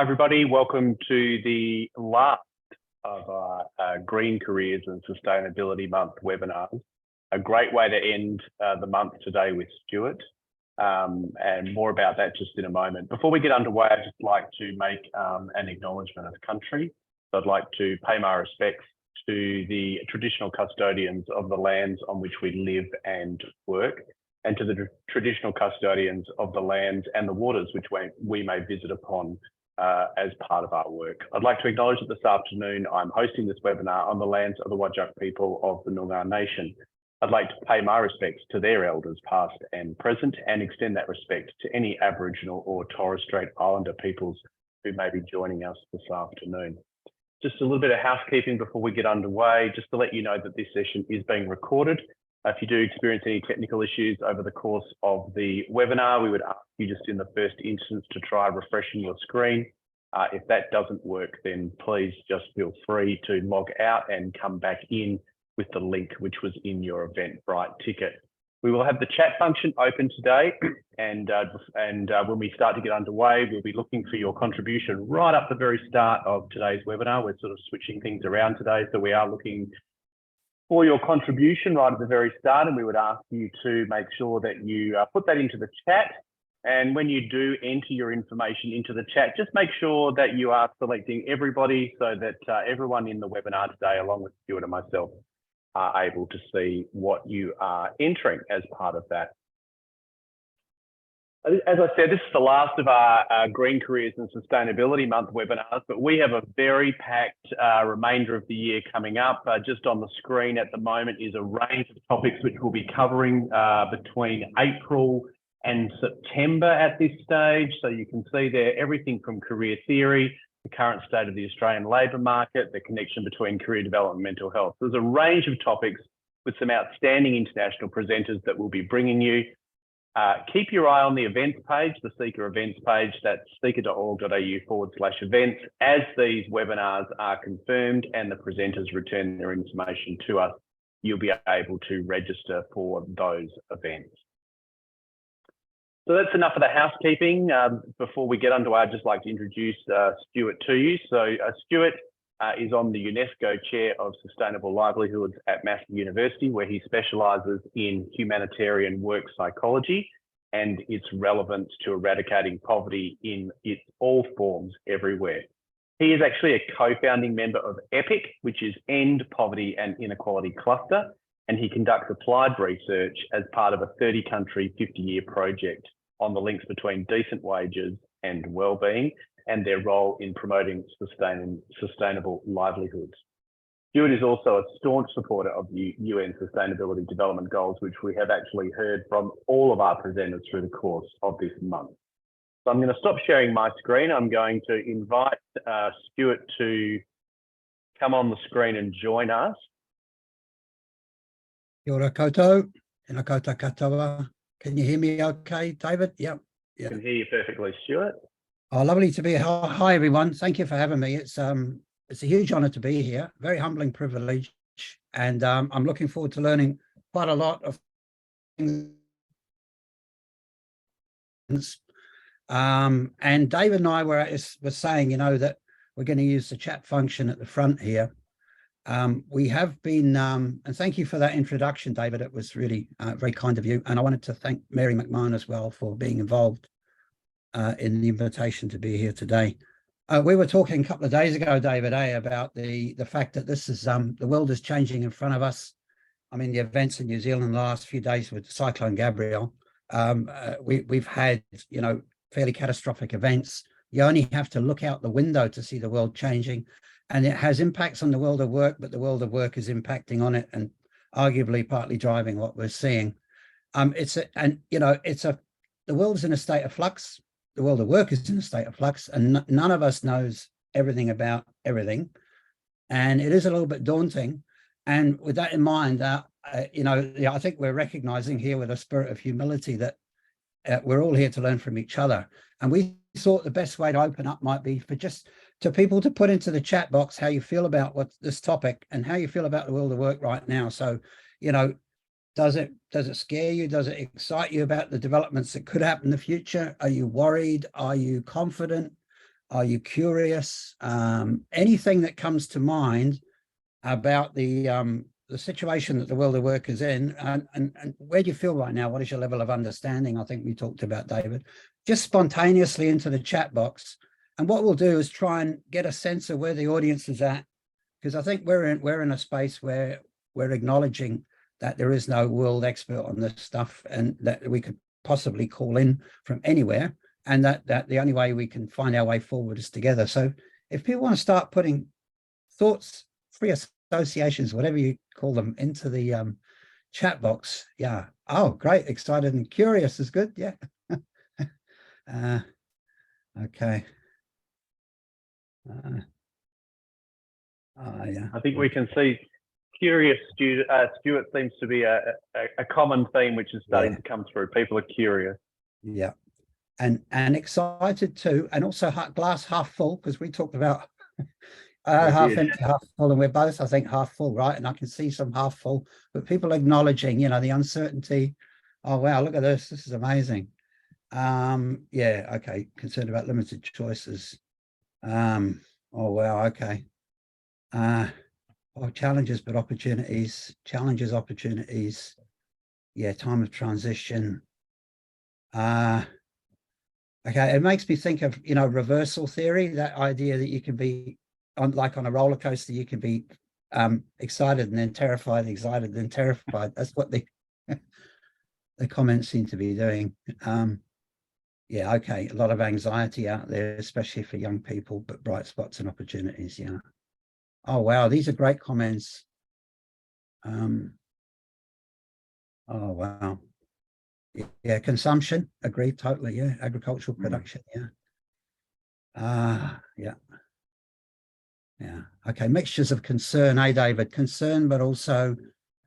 everybody. Welcome to the last of our Green Careers and Sustainability Month webinars. A great way to end the month today with Stuart, and more about that just in a moment. Before we get underway, I'd just like to make an acknowledgement of country. So I'd like to pay my respects to the traditional custodians of the lands on which we live and work, and to the traditional custodians of the lands and the waters which we may visit upon as part of our work. I'd like to acknowledge that this afternoon I'm hosting this webinar on the lands of the Whadjuk people of the Noongar Nation. I'd like to pay my respects to their elders past and present, and extend that respect to any Aboriginal or Torres Strait Islander peoples who may be joining us this afternoon. Just a little bit of housekeeping before we get underway, just to let you know that this session is being recorded. If you do experience any technical issues over the course of the webinar, we would ask you just in the first instance to try refreshing your screen. If that doesn't work, then please just feel free to log out and come back in with the link which was in your Eventbrite ticket. We will have the chat function open today, and when we start to get underway, we'll be looking for your contribution right up the very start of today's webinar. We're sort of switching things around today, so we are looking for your contribution right at the very start, and we would ask you to make sure that you put that into the chat. And when you do enter your information into the chat, just make sure that you are selecting everybody so that everyone in the webinar today, along with Stuart and myself, are able to see what you are entering as part of that. As I said, this is the last of our Green Careers and Sustainability Month webinars, but we have a very packed remainder of the year coming up. Just on the screen at the moment is a range of topics which we'll be covering between April and September at this stage. So you can see there everything from career theory, the current state of the Australian labour market, the connection between career development and mental health. There's a range of topics with some outstanding international presenters that we'll be bringing you. Keep your eye on the events page, the Seeker events page, that's seeker.org.au/events. As these webinars are confirmed and the presenters return their information to us, you'll be able to register for those events. So that's enough of the housekeeping. Before we get underway, I'd just like to introduce Stuart to you. So Stuart is on the UNESCO Chair of Sustainable Livelihoods at Massey University, where he specialises in humanitarian work psychology and its relevance to eradicating poverty in its all forms everywhere. He is actually a co-founding member of EPIC, which is End Poverty and Inequality Cluster, and he conducts applied research as part of a 30-country, 50-year project on the links between decent wages and well-being and their role in promoting sustainable livelihoods. Stuart is also a staunch supporter of the UN Sustainability Development Goals, which we have actually heard from all of our presenters through the course of this month. So I'm going to stop sharing my screen. I'm going to invite Stuart to come on the screen and join us. Kia ora koutou, tēnā koutou katoa. Can you hear me okay, David? Yep. I can hear you perfectly, Stuart. Oh, lovely to be here. Hi, everyone. Thank you for having me. It's a huge honour to be here. Very humbling privilege. And I'm looking forward to learning quite a lot of things. And David and I were saying, you know, that we're going to use the chat function at the front here. We have been, and thank you for that introduction, David. It was really very kind of you. And I wanted to thank Mary McMahon as well for being involved in the invitation to be here today. We were talking a couple of days ago, David, about the fact that this is the world is changing in front of us. I mean, the events in New Zealand the last few days with Cyclone Gabrielle, we've had, you know, fairly catastrophic events. You only have to look out the window to see the world changing. And it has impacts on the world of work, but the world of work is impacting on it and arguably partly driving what we're seeing. The world's in a state of flux. The world of work is in a state of flux, and none of us knows everything about everything. And it is a little bit daunting. And with that in mind, I think we're recognizing here with a spirit of humility that we're all here to learn from each other. And we thought the best way to open up might be for just to people to put into the chat box how you feel about what this topic and how you feel about the world of work right now. So, you know, does it scare you? Does it excite you about the developments that could happen in the future? Are you worried? Are you confident? Are you curious? Anything that comes to mind about the situation that the world of work is in, and where do you feel right now? What is your level of understanding? I think we talked about, David. Just spontaneously into the chat box. And what we'll do is try and get a sense of where the audience is at, because I think we're in a space where we're acknowledging that there is no world expert on this stuff, and that we could possibly call in from anywhere, and that the only way we can find our way forward is together. So if people want to start putting thoughts, free associations, whatever you call them, into the chat box. Yeah. Oh, great. Excited and curious is good. Yeah. Okay. Yeah. I think we can see curious. Stuart seems to be a common theme which is starting to come through. People are curious. Yeah. And excited too, and also glass half full, because we talked about half empty, half full, and we're both, I think, half full, right? And I can see some half full, but people acknowledging, the uncertainty. Oh wow, look at this is amazing. Yeah, okay, concerned about limited choices. Oh wow, okay. Challenges but opportunities, opportunities. Yeah, time of transition. Okay, it makes me think of, reversal theory, that idea that you can be on a roller coaster, you can be excited and then terrified, excited and then terrified. That's what the comments seem to be doing. Yeah, okay, a lot of anxiety out there, especially for young people, but bright spots and opportunities. Yeah. Oh wow, these are great comments. Oh wow. Yeah, consumption, agreed totally. Yeah, agricultural production. Yeah. Yeah. Yeah. Okay, mixtures of concern, David? Concern, but also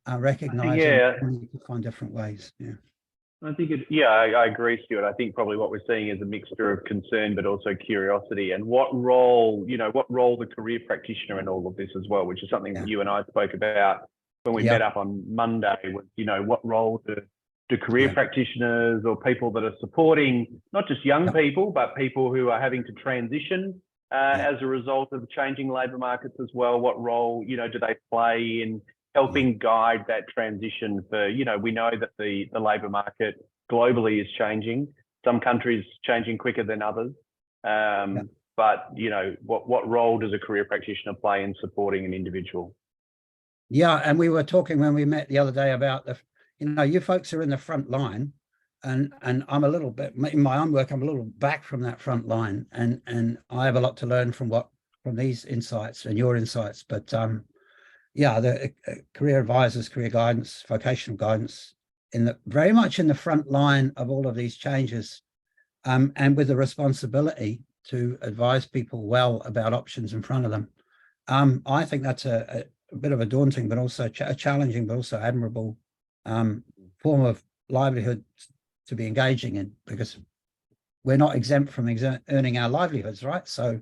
recognizing we need to find different ways. Yeah. I think I agree, Stuart. I think probably what we're seeing is a mixture of concern, but also curiosity, and what role the career practitioner in all of this as well, which is something that you and I spoke about when we met up on Monday. Was, what role do career practitioners or people that are supporting not just young people, but people who are having to transition as a result of changing labour markets as well? What role, do they play in helping guide that transition for, we know that the labour market globally is changing. Some countries changing quicker than others. But, what role does a career practitioner play in supporting an individual? Yeah, and we were talking when we met the other day about you folks are in the front line, and I'm a little bit, in my own work, I'm a little back from that front line, and I have a lot to learn from these insights and your insights. But yeah, the career advisors, career guidance, vocational guidance, very much in the front line of all of these changes, and with the responsibility to advise people well about options in front of them. I think that's a bit of a daunting, but also a challenging, but also admirable form of livelihood to be engaging in, because we're not exempt from earning our livelihoods, right? So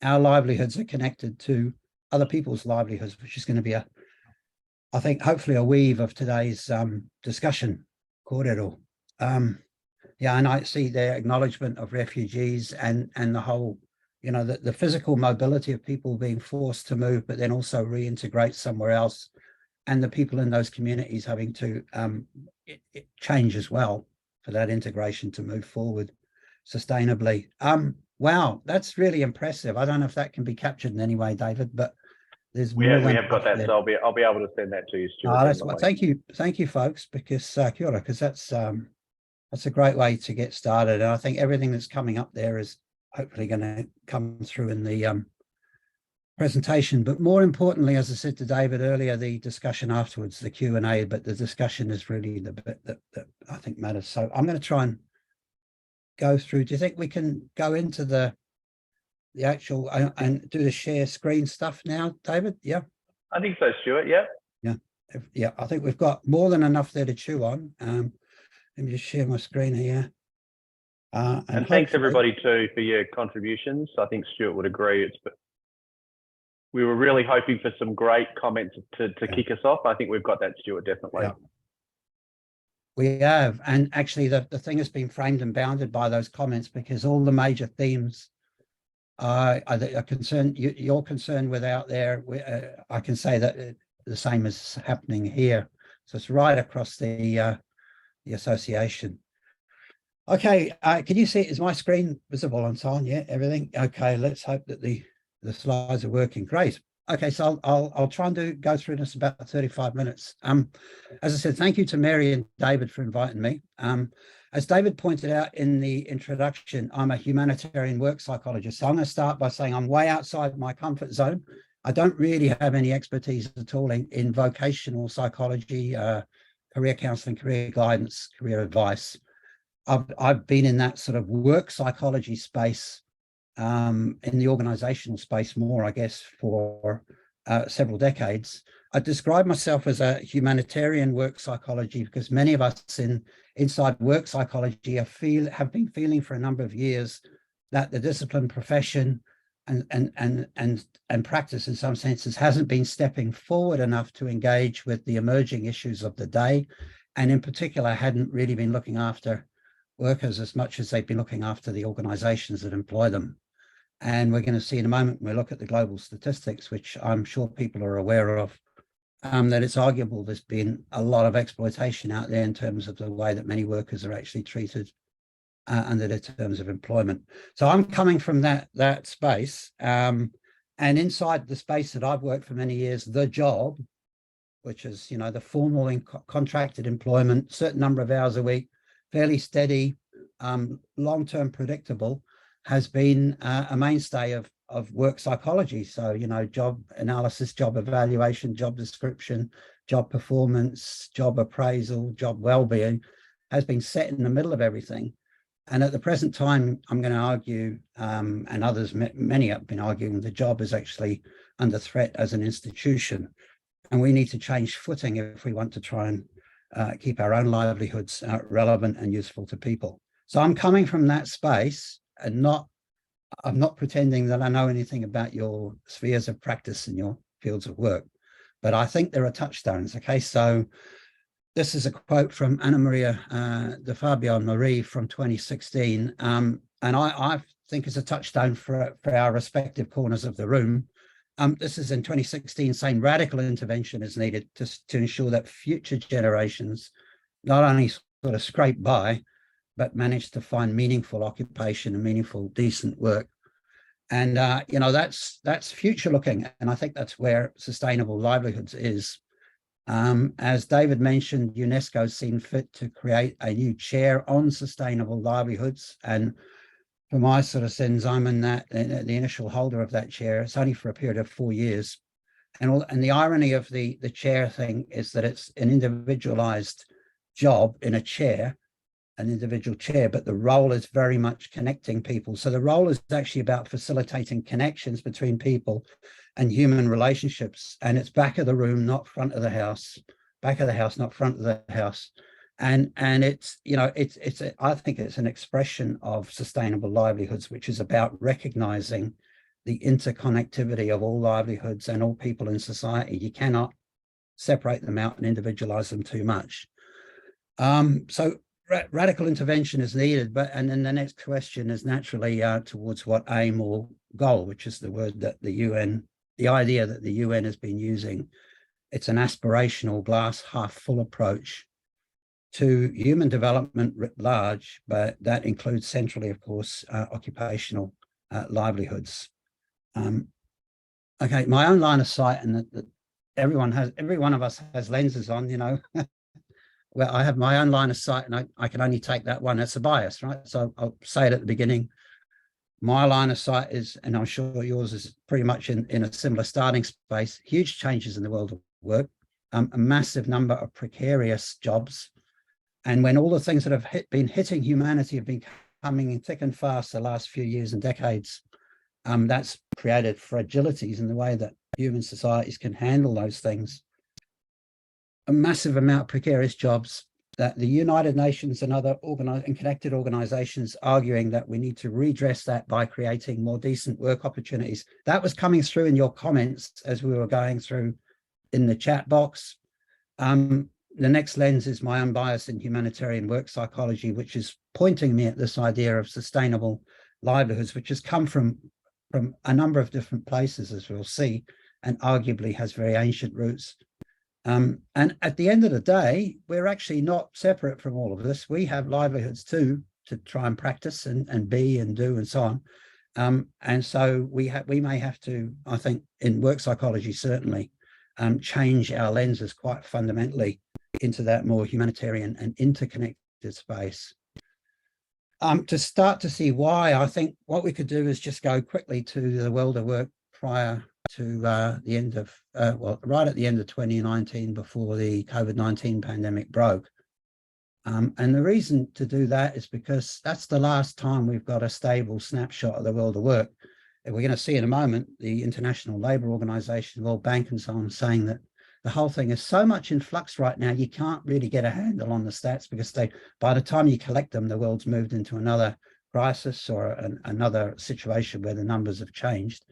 our livelihoods are connected to other people's livelihoods, which is going to be I think, hopefully a weave of today's discussion, Cordero. Yeah, and I see the acknowledgement of refugees and the whole, the physical mobility of people being forced to move, but then also reintegrate somewhere else, and the people in those communities having to change as well for that integration to move forward sustainably. Wow, that's really impressive. I don't know if that can be captured in any way, David, but there's we have got that, so I'll be able to send that to you, Stuart. Thank you, folks, because kia ora, because that's a great way to get started, and I think everything that's coming up there is hopefully going to come through in the presentation. But more importantly, as I said to David earlier, the discussion afterwards, the Q&A, but the discussion is really the bit that I think matters. So I'm going to try and go through. Do you think we can go into the actual and do the share screen stuff now, David? Yeah, I think so, Stuart. Yeah, I think we've got more than enough there to chew on. Let me just share my screen here. And thanks everybody too for your contributions. I think Stuart would agree. We were really hoping for some great comments to kick us off. I think we've got that, Stuart, definitely. Yeah. We have, and actually the thing has been framed and bounded by those comments, because all the major themes a concern you're concerned with out there, I can say that the same is happening here. So it's right across the association. Okay, can you see, is my screen visible and so on? Yeah, everything. Okay, let's hope that the slides are working. Great. Okay, so I'll try and go through this about 35 minutes. As I said, thank you to Mary and David for inviting me. As David pointed out in the introduction, I'm a humanitarian work psychologist. So I'm going to start by saying I'm way outside my comfort zone. I don't really have any expertise at all in vocational psychology, career counseling, career guidance, career advice. I've been in that sort of work psychology space, in the organizational space more, I guess, for several decades. I describe myself as a humanitarian work psychology because many of us inside work psychology have been feeling for a number of years that the discipline, profession, and practice in some senses hasn't been stepping forward enough to engage with the emerging issues of the day, and in particular hadn't really been looking after workers as much as they've been looking after the organizations that employ them. And we're going to see in a moment when we look at the global statistics, which I'm sure people are aware of, that it's arguable there's been a lot of exploitation out there in terms of the way that many workers are actually treated under the terms of employment. So I'm coming from that space, and inside the space that I've worked for many years, the job, which is, you know, the formal and contracted employment, certain number of hours a week, fairly steady, long-term predictable, has been a mainstay of work psychology. So, you know, job analysis, job evaluation, job description, job performance, job appraisal, job well-being has been set in the middle of everything. And at the present time, I'm going to argue, and others, many have been arguing, the job is actually under threat as an institution. And we need to change footing if we want to try and keep our own livelihoods relevant and useful to people. So I'm coming from that space, and I'm not pretending that I know anything about your spheres of practice and your fields of work, but I think there are touchstones. Okay, so this is a quote from Anna Maria de Fabio and Marie from 2016, and I think is a touchstone for our respective corners of the room. This is in 2016, saying radical intervention is needed to ensure that future generations not only sort of scrape by, but manage to find meaningful occupation and meaningful, decent work. And, you know, that's future looking. And I think that's where sustainable livelihoods is. As David mentioned, UNESCO's seen fit to create a new chair on sustainable livelihoods. And for my sort of sins, I'm in the initial holder of that chair. It's only for a period of 4 years. And the irony of the chair thing is that it's an individualized job in a chair, an individual chair, but the role is very much connecting people. So the role is actually about facilitating connections between people and human relationships. And it's back of the room, not front of the house, back of the house, not front of the house. And it's, you know, I think it's an expression of sustainable livelihoods, which is about recognizing the interconnectivity of all livelihoods and all people in society. You cannot separate them out and individualize them too much. So radical intervention is needed, and then the next question is naturally towards what aim or goal, which is the word that the idea that the UN has been using. It's an aspirational glass half full approach to human development writ large, but that includes centrally, of course, occupational livelihoods. Okay, my own line of sight, and that every one of us has lenses on, you know. Well, I have my own line of sight, and I can only take that one. That's a bias, right? So I'll say it at the beginning. My line of sight is, and I'm sure yours is pretty much in a similar starting space, huge changes in the world of work, a massive number of precarious jobs. And when all the things that have been hitting humanity have been coming in thick and fast the last few years and decades, that's created fragilities in the way that human societies can handle those things. A massive amount of precarious jobs that the United Nations and other connected organizations arguing that we need to redress that by creating more decent work opportunities. That was coming through in your comments as we were going through in the chat box. The next lens is my own bias in humanitarian work psychology, which is pointing me at this idea of sustainable livelihoods, which has come from from a number of different places, as we'll see, and arguably has very ancient roots. And at the end of the day, we're actually not separate from all of this. We have livelihoods too to try and practice and be and do and so on. And so we may have to, I think, in work psychology, certainly, change our lenses quite fundamentally into that more humanitarian and interconnected space. To start to see why, I think what we could do is just go quickly to the world of work prior to the end of, well, right at the end of 2019, before the COVID-19 pandemic broke. And the reason to do that is because that's the last time we've got a stable snapshot of the world of work. And we're going to see in a moment the International Labour Organization, World Bank and so on, saying that the whole thing is so much in flux right now, you can't really get a handle on the stats, because by the time you collect them, the world's moved into another crisis or another situation where the numbers have changed.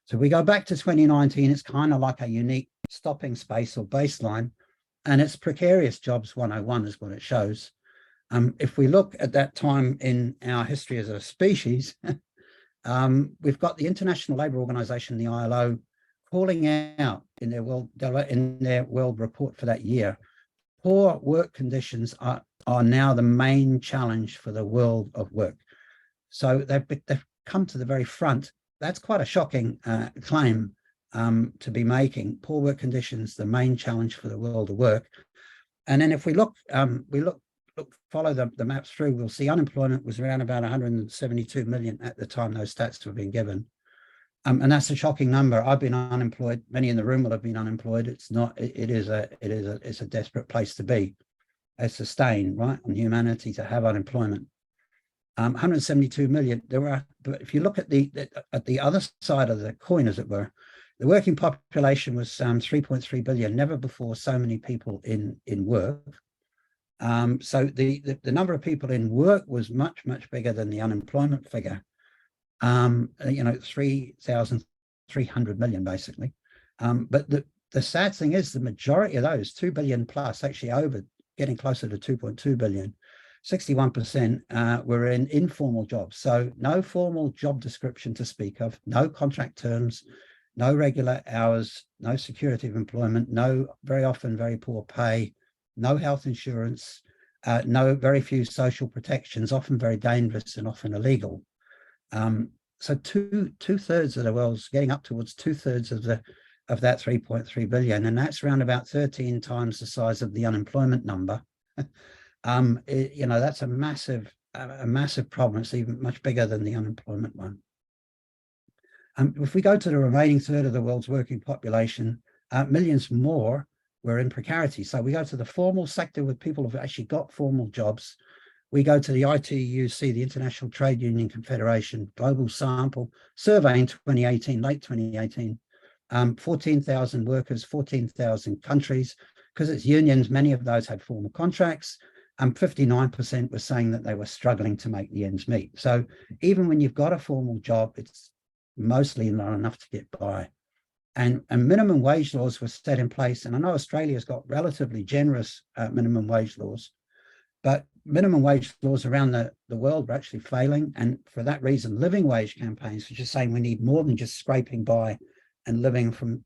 So we go back to 2019, it's kind of like a unique stopping space or baseline, and it's precarious jobs 101 is what it shows. If we look at that time in our history as a species, we've got the International Labour Organization, the ILO, calling out in their world report for that year, poor work conditions are now the main challenge for the world of work. So they've come to the very front. That's quite a shocking claim to be making. Poor work conditions, the main challenge for the world of work. And then if we look, follow the maps through, we'll see unemployment was around about 172 million at the time those stats were being given. And that's a shocking number. I've been unemployed. Many in the room will have been unemployed. It's a desperate place to be. It's a stain, right, on humanity to have unemployment. 172 million. But if you look at the other side of the coin, as it were, the working population was 3.3 billion. Never before so many people in work. So the number of people in work was much bigger than the unemployment figure. 3,300 million basically. But the sad thing is the majority of those 2 billion plus, actually getting closer to 2.2 billion, 61% were in informal jobs. So no formal job description to speak of, no contract terms, no regular hours, no security of employment, no, very often very poor pay, no health insurance, very few social protections, often very dangerous and often illegal. So two-thirds of the world's getting up towards two-thirds of that 3.3 billion, and that's around about 13 times the size of the unemployment number. That's a massive problem. It's even much bigger than the unemployment one. If we go to the remaining third of the world's working population, millions more were in precarity. So we go to the formal sector with people who've actually got formal jobs. We go to the ITUC, the International Trade Union Confederation, global sample survey in 2018, late 2018, 14,000 workers, 14,000 countries, because it's unions, many of those had formal contracts, and 59% were saying that they were struggling to make the ends meet. So even when you've got a formal job, it's mostly not enough to get by. And minimum wage laws were set in place. And I know Australia's got relatively generous minimum wage laws, but minimum wage laws around the world were actually failing. And for that reason, living wage campaigns, which is saying we need more than just scraping by and living from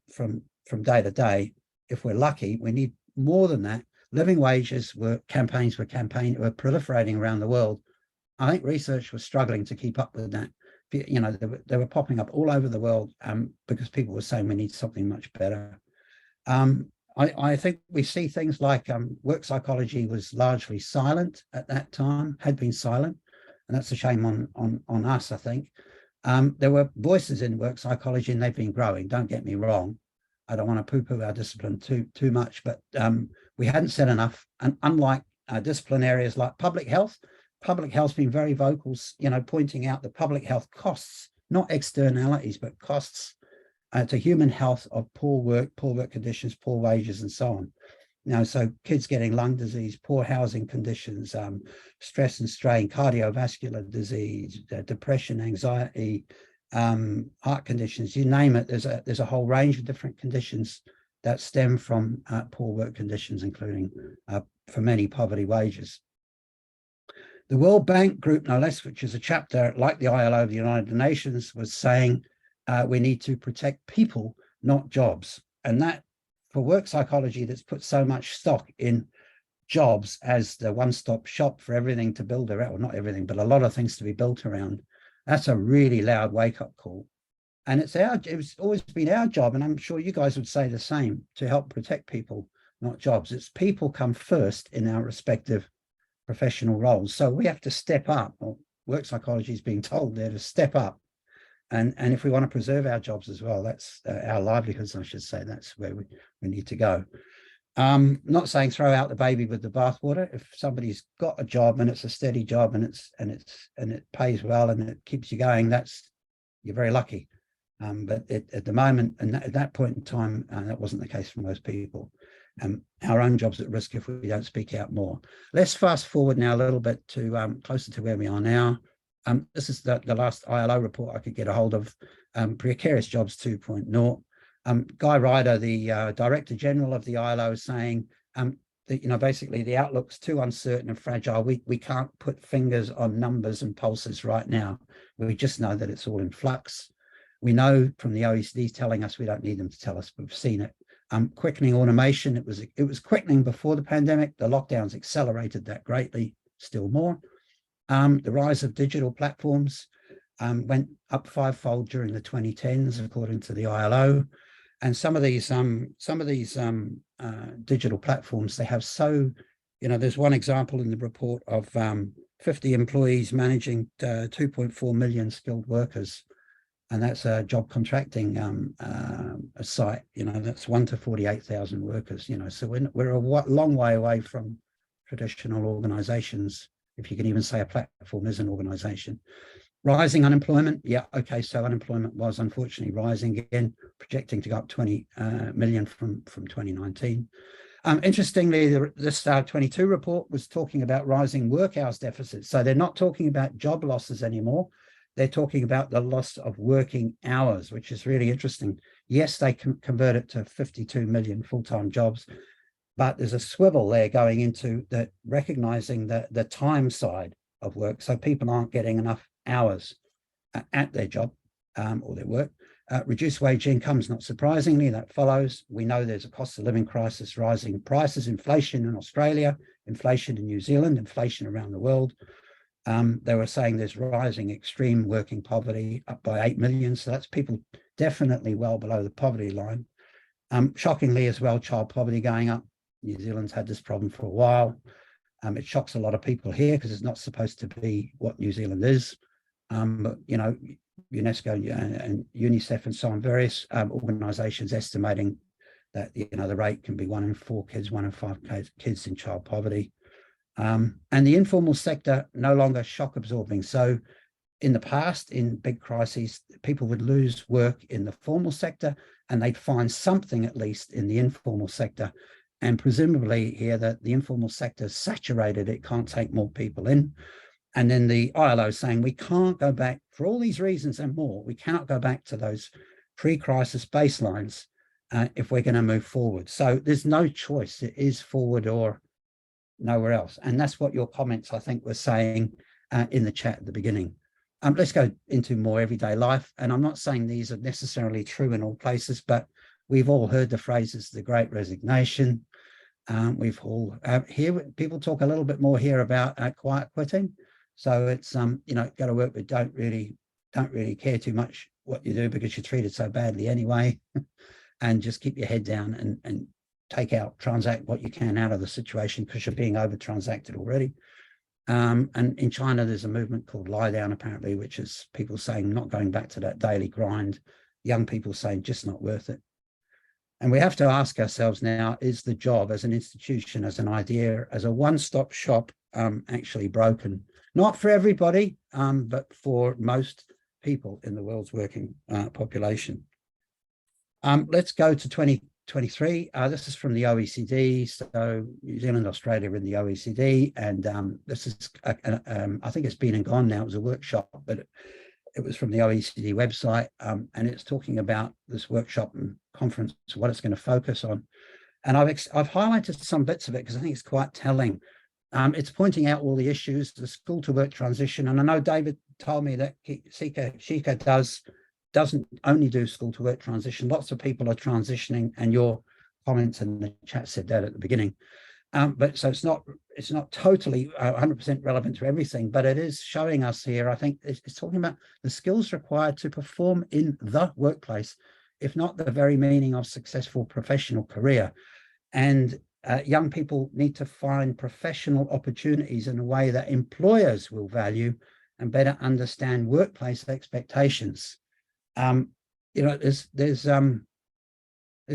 day to day. If we're lucky, we need more than that. Living wages were proliferating around the world. I think research was struggling to keep up with that. They were popping up all over the world because people were saying we need something much better. I think we see things like work psychology was largely silent at that time, had been silent, and that's a shame on us, I think. There were voices in work psychology and they've been growing, don't get me wrong. I don't want to poo-poo our discipline too much, but we hadn't said enough. And unlike discipline areas like public health's been very vocal, pointing out the public health costs, not externalities, but costs to human health of poor work conditions, poor wages, and so on. So kids getting lung disease, poor housing conditions, stress and strain, cardiovascular disease, depression, anxiety, heart conditions, you name it. There's a whole range of different conditions that stem from poor work conditions, including, for many, poverty wages. The World Bank Group, no less, which is a chapter like the ILO of the United Nations, was saying we need to protect people, not jobs. And that, for work psychology that's put so much stock in jobs as the one-stop shop for everything to build around, well, not everything, but a lot of things to be built around, that's a really loud wake-up call. And it's always been our job, and I'm sure you guys would say the same, to help protect people, not jobs. It's people come first in our respective professional roles. So we have to step up, or work psychology is being told there to step up. And if we want to preserve our jobs as well, that's our livelihoods, I should say, that's where we need to go. Not saying throw out the baby with the bathwater. If somebody's got a job and it's a steady job and it pays well and it keeps you going, you're very lucky. But at the moment, and at that point in time, that wasn't the case for most people. Our own job's at risk if we don't speak out more. Let's fast forward now a little bit to closer to where we are now. This is the last ILO report I could get a hold of, Precarious Jobs 2.0. Guy Ryder, the Director General of the ILO, is saying that, basically the outlook's too uncertain and fragile. We can't put fingers on numbers and pulses right now. We just know that it's all in flux. We know from the OECD telling us, we don't need them to tell us, we've seen it. Quickening automation, it was quickening before the pandemic. The lockdowns accelerated that greatly, still more. The rise of digital platforms went up fivefold during the 2010s, according to the ILO. And some of these digital platforms, they have there's one example in the report of 50 employees managing 2.4 million skilled workers. And that's a job contracting a site, that's 1 to 48,000 workers, so we're a long way away from traditional organizations, if you can even say a platform is an organization. Rising unemployment, so unemployment was unfortunately rising again, projecting to go up 20 million from 2019. Interestingly, this 22 report was talking about rising work hours deficits. So they're not talking about job losses anymore. They're talking about the loss of working hours, which is really interesting. Yes, they can convert it to 52 million full-time jobs, but there's a swivel there going into that, recognizing the time side of work. So people aren't getting enough hours at their job or their work. Reduced wage incomes, not surprisingly, that follows. We know there's a cost of living crisis, rising prices, inflation in Australia, inflation in New Zealand, inflation around the world. They were saying there's rising extreme working poverty, up by 8 million. So that's people definitely well below the poverty line. Shockingly as well, child poverty going up. New Zealand's had this problem for a while. It shocks a lot of people here because it's not supposed to be what New Zealand is. But, UNESCO and UNICEF and so on, various organizations estimating that, the rate can be 1 in 4 kids, 1 in 5 kids in child poverty. And the informal sector no longer shock absorbing. So in the past, in big crises, people would lose work in the formal sector and they'd find something at least in the informal sector. And presumably here that the informal sector is saturated, it can't take more people in. And then the ILO is saying we can't go back, for all these reasons and more, we cannot go back to those pre-crisis baselines if we're going to move forward. So there's no choice. It is forward or nowhere else. And that's what your comments, I think, were saying in the chat at the beginning. Let's go into more everyday life. And I'm not saying these are necessarily true in all places, but we've all heard the phrases, the Great Resignation. We've all here, people talk a little bit more here about quiet quitting. So it's, go to work, but don't really care too much what you do because you're treated so badly anyway. And just keep your head down and transact what you can out of the situation because you're being over transacted already. And in China, there's a movement called lie down, apparently, which is people saying not going back to that daily grind, young people saying just not worth it. And we have to ask ourselves now, is the job as an institution, as an idea, as a one-stop shop actually broken? Not for everybody, but for most people in the world's working population. Let's go to 2023. This is from the OECD. So New Zealand, Australia are in the OECD. And this is, I think it's been and gone now. It was a workshop, but it was from the OECD website. And it's talking about this workshop and conference, what it's going to focus on. And I've highlighted some bits of it because I think it's quite telling. It's pointing out all the issues, the school to work transition. And I know David told me that Shika does doesn't only do school to work transition. Lots of people are transitioning, and your comments in the chat said that at the beginning. But so it's not totally 100% relevant to everything, but it is showing us here, I think it's talking about the skills required to perform in the workplace, if not the very meaning of successful professional career. And young people need to find professional opportunities in a way that employers will value and better understand workplace expectations. You know, there's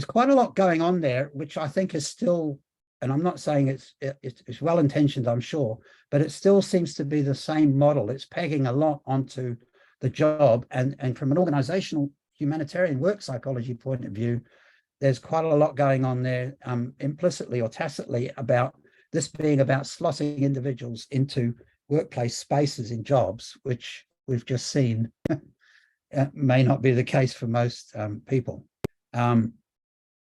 quite a lot going on there, which I think is still, and I'm not saying it's well-intentioned, I'm sure, but it still seems to be the same model. It's pegging a lot onto the job, and from an organizational humanitarian work psychology point of view, there's quite a lot going on there, implicitly or tacitly, about this being about slotting individuals into workplace spaces in jobs, which we've just seen may not be the case for most people.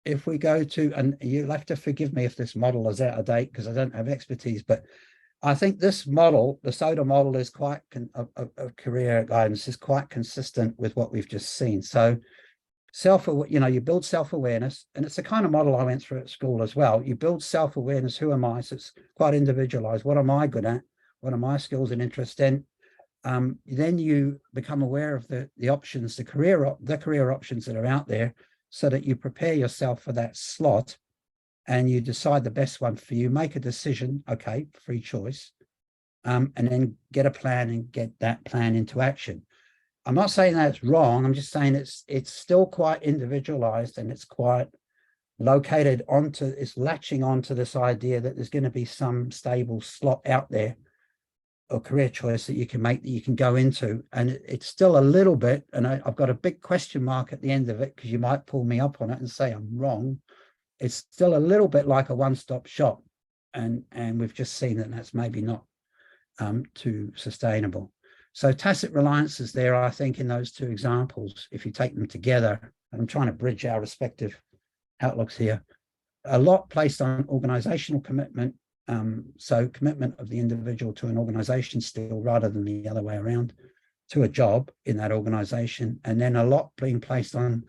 If we go to, and you'll have to forgive me if this model is out of date because I don't have expertise, but I think this model, the SOTA model, is quite of career guidance, is quite consistent with what we've just seen. So you build self-awareness, and it's the kind of model I went through at school as well. You build self-awareness. Who am I? So it's quite individualized. What am I good at? What are my skills and interests in? Then you become aware of the options, the career options that are out there, so that you prepare yourself for that slot and you decide the best one for you, make a decision, okay, free choice, and then get a plan and get that plan into action. I'm not saying that it's wrong. I'm just saying it's still quite individualized, and it's quite located onto, it's latching onto this idea that there's going to be some stable slot out there or career choice that you can make, that you can go into. And it's still a little bit, and I've got a big question mark at the end of it, because you might pull me up on it and say I'm wrong. It's still a little bit like a one-stop shop. And we've just seen that that's maybe not too sustainable. So tacit reliance is there, I think, in those two examples, if you take them together. And I'm trying to bridge our respective outlooks here. A lot placed on organizational commitment. So commitment of the individual to an organization still, rather than the other way around, to a job in that organization. And then a lot being placed on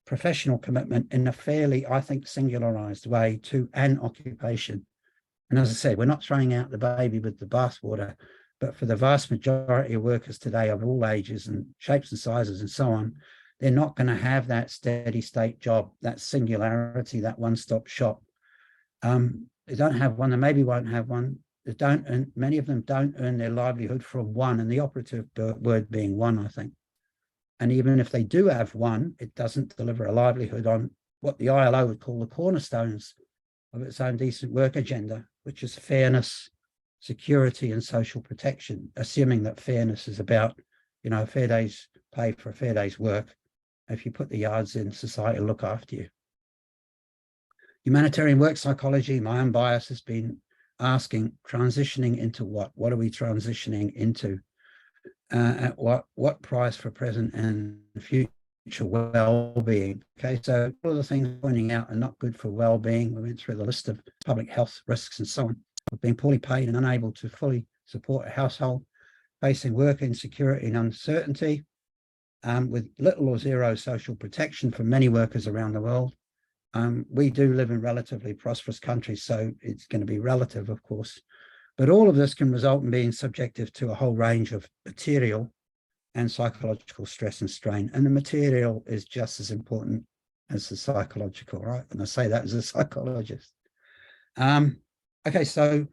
professional commitment in a fairly, I think, singularized way to an occupation. And as I said, we're not throwing out the baby with the bathwater, but for the vast majority of workers today of all ages and shapes and sizes and so on, they're not going to have that steady state job, that singularity, that one-stop shop. They don't have one, they maybe won't have one. They don't earn, many of them don't earn their livelihood from one, and the operative word being one, I think. And even if they do have one, it doesn't deliver a livelihood on what the ILO would call the cornerstones of its own decent work agenda, which is fairness, security, and social protection, assuming that fairness is about, a fair day's pay for a fair day's work. If you put the yards in, society will look after you. Humanitarian work psychology, my own bias has been asking, transitioning into what? What are we transitioning into? At what price for present and future well-being? Okay, so all of the things pointing out are not good for well-being. We went through the list of public health risks and so on, of being poorly paid and unable to fully support a household, facing work insecurity and uncertainty, with little or zero social protection for many workers around the world. We do live in relatively prosperous countries, so it's going to be relative, of course. But all of this can result in being subjective to a whole range of material and psychological stress and strain. And the material is just as important as the psychological, right? And I say that as a psychologist. Okay, so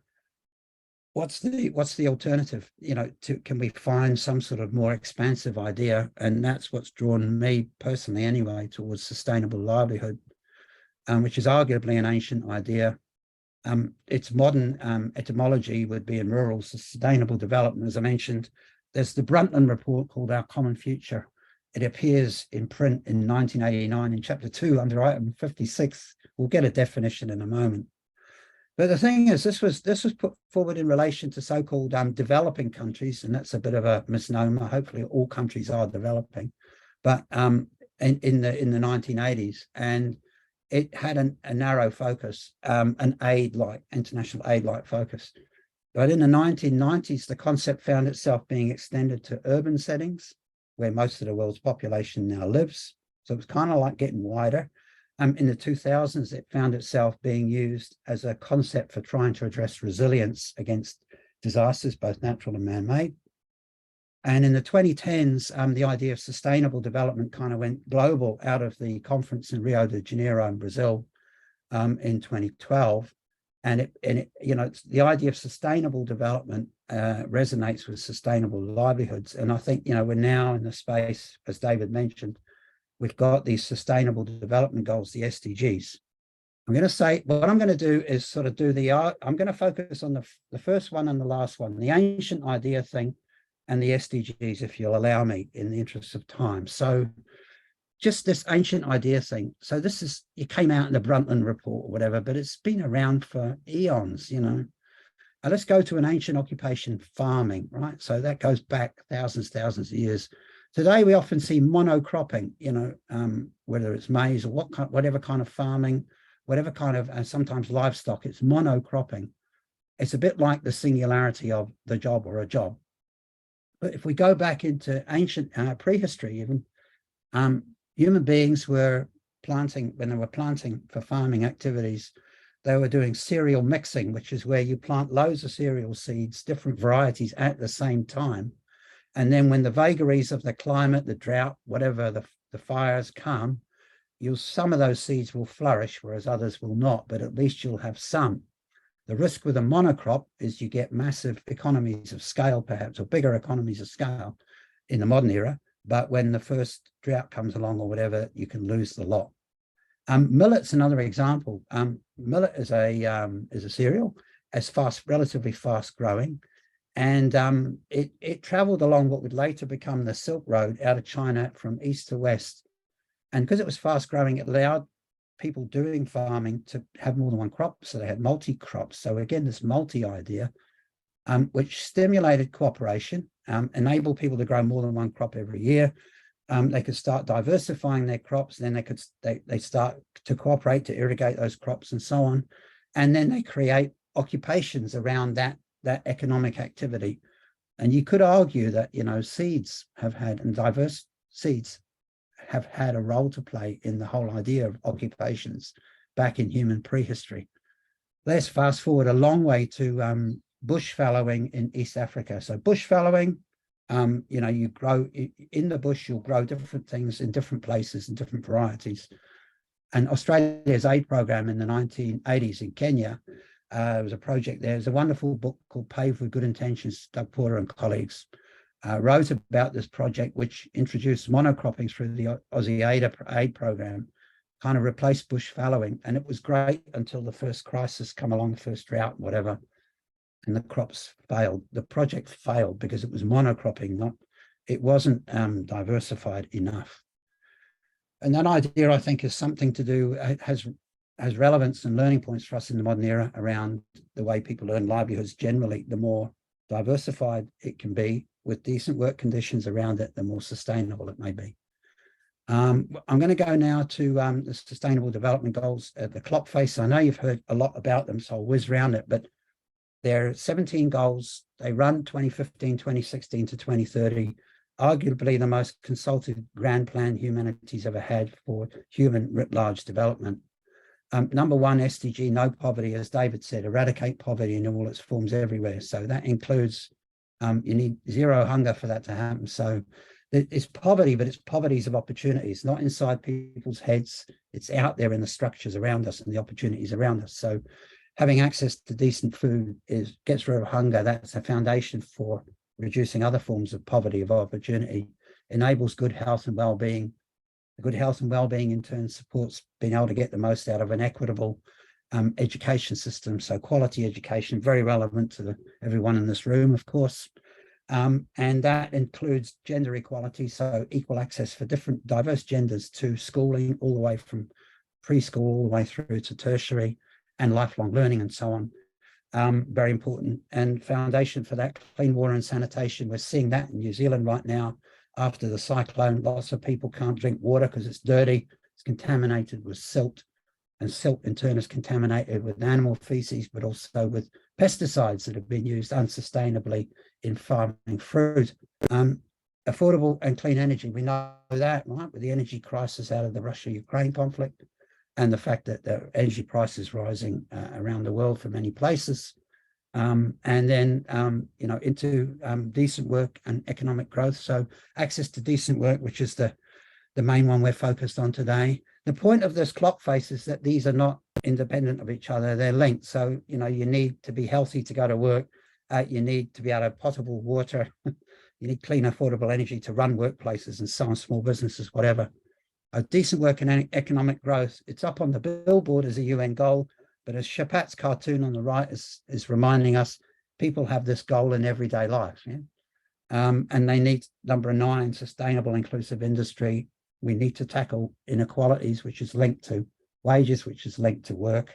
what's the alternative? Can we find some sort of more expansive idea? And that's what's drawn me personally anyway towards sustainable livelihood, which is arguably an ancient idea. Its modern etymology would be in rural sustainable development, as I mentioned. There's the Brundtland report called Our Common Future. It appears in print in 1989 in chapter 2 under item 56. We'll get a definition in a moment. But the thing is, this was put forward in relation to so-called developing countries, and that's a bit of a misnomer. Hopefully all countries are developing, but in the 1980s, and it had a narrow focus, an international aid-like focus. But in the 1990s, the concept found itself being extended to urban settings, where most of the world's population now lives. So it was kind of like getting wider. In the 2000s, it found itself being used as a concept for trying to address resilience against disasters, both natural and man-made. And in the 2010s, the idea of sustainable development kind of went global out of the conference in Rio de Janeiro in Brazil in 2012. And the idea of sustainable development resonates with sustainable livelihoods. And I think, we're now in the space, as David mentioned, we've got these sustainable development goals, the SDGs. I'm going to say, what I'm going to do is sort of do I'm going to focus on the first one and the last one, the ancient idea thing and the SDGs, if you'll allow me, in the interest of time. So just this ancient idea thing. So it came out in the Brundtland report or whatever, but it's been around for eons, let's go to an ancient occupation, farming, right? So that goes back thousands of years. Today, we often see monocropping, whether it's maize or whatever kind of farming, whatever kind of, sometimes livestock, it's monocropping. It's a bit like the singularity of the job or a job. But if we go back into ancient prehistory, even, human beings were planting, when they were planting for farming activities, they were doing cereal mixing, which is where you plant loads of cereal seeds, different varieties at the same time. And then when the vagaries of the climate, the drought, whatever the fires come, some of those seeds will flourish, whereas others will not, but at least you'll have some. The risk with a monocrop is you get massive economies of scale, perhaps, or bigger economies of scale in the modern era. But when the first drought comes along or whatever, you can lose the lot. Millet's another example. Millet is a cereal, relatively fast growing. And it traveled along what would later become the Silk Road out of China from east to west. And because it was fast growing, it allowed people doing farming to have more than one crop. So they had multi-crops. So again, this multi idea, which stimulated cooperation, enabled people to grow more than one crop every year. They could start diversifying their crops. Then they start to cooperate to irrigate those crops and so on. And then they create occupations around that economic activity. And you could argue that, seeds have had, and diverse seeds have had a role to play in the whole idea of occupations back in human prehistory. Let's fast forward a long way to bush fallowing in East Africa. So bush fallowing, you grow in the bush, you'll grow different things in different places and different varieties. And Australia's aid program in the 1980s in Kenya, there was a project there. There's a wonderful book called Paved with Good Intentions. Doug Porter and colleagues wrote about this project, which introduced monocropping through the Aussie aid program, kind of replaced bush fallowing. And it was great until the first crisis come along, the first drought, whatever, and the crops failed. The project failed because it was monocropping, it wasn't diversified enough. And that idea, I think, is something to do, has relevance and learning points for us in the modern era around the way people earn livelihoods generally. The more diversified it can be with decent work conditions around it, the more sustainable it may be. I'm going to go now to the Sustainable Development Goals at the clock face. I know you've heard a lot about them, so I'll whiz around it, but there are 17 goals. They run 2015, 2016 to 2030, arguably the most consulted grand plan humanity's ever had for human writ large development. Number one, SDG, no poverty, as David said, eradicate poverty in all its forms everywhere. So that includes, you need zero hunger for that to happen. So it's poverty, but it's poverties of opportunities, not inside people's heads. It's out there in the structures around us and the opportunities around us. So having access to decent food gets rid of hunger. That's a foundation for reducing other forms of poverty of opportunity, enables good health and well-being. Good health and well-being in turn supports being able to get the most out of an equitable education system. So quality education, very relevant to everyone in this room, of course. And that includes gender equality, so equal access for different diverse genders to schooling, all the way from preschool all the way through to tertiary and lifelong learning and so on. Very important. And foundation for that, clean water and sanitation. We're seeing that in New Zealand right now. After the cyclone, lots of people can't drink water because it's dirty. It's contaminated with silt, and silt in turn is contaminated with animal feces, but also with pesticides that have been used unsustainably in farming fruit. affordable and clean energy. We know that, right? With the energy crisis out of the Russia-Ukraine conflict and the fact that the energy price is rising around the world for many places. And then, into decent work and economic growth. So access to decent work, which is the main one we're focused on today. The point of this clock face is that these are not independent of each other. They're linked. So, you need to be healthy to go to work. You need to be able to have potable water. You need clean, affordable energy to run workplaces and so on, small businesses, whatever. A decent work and economic growth. It's up on the billboard as a UN goal, but as Chapat's cartoon on the right is reminding us, people have this goal in everyday life. Yeah? And they need, number 9, sustainable, inclusive industry. We need to tackle inequalities, which is linked to wages, which is linked to work,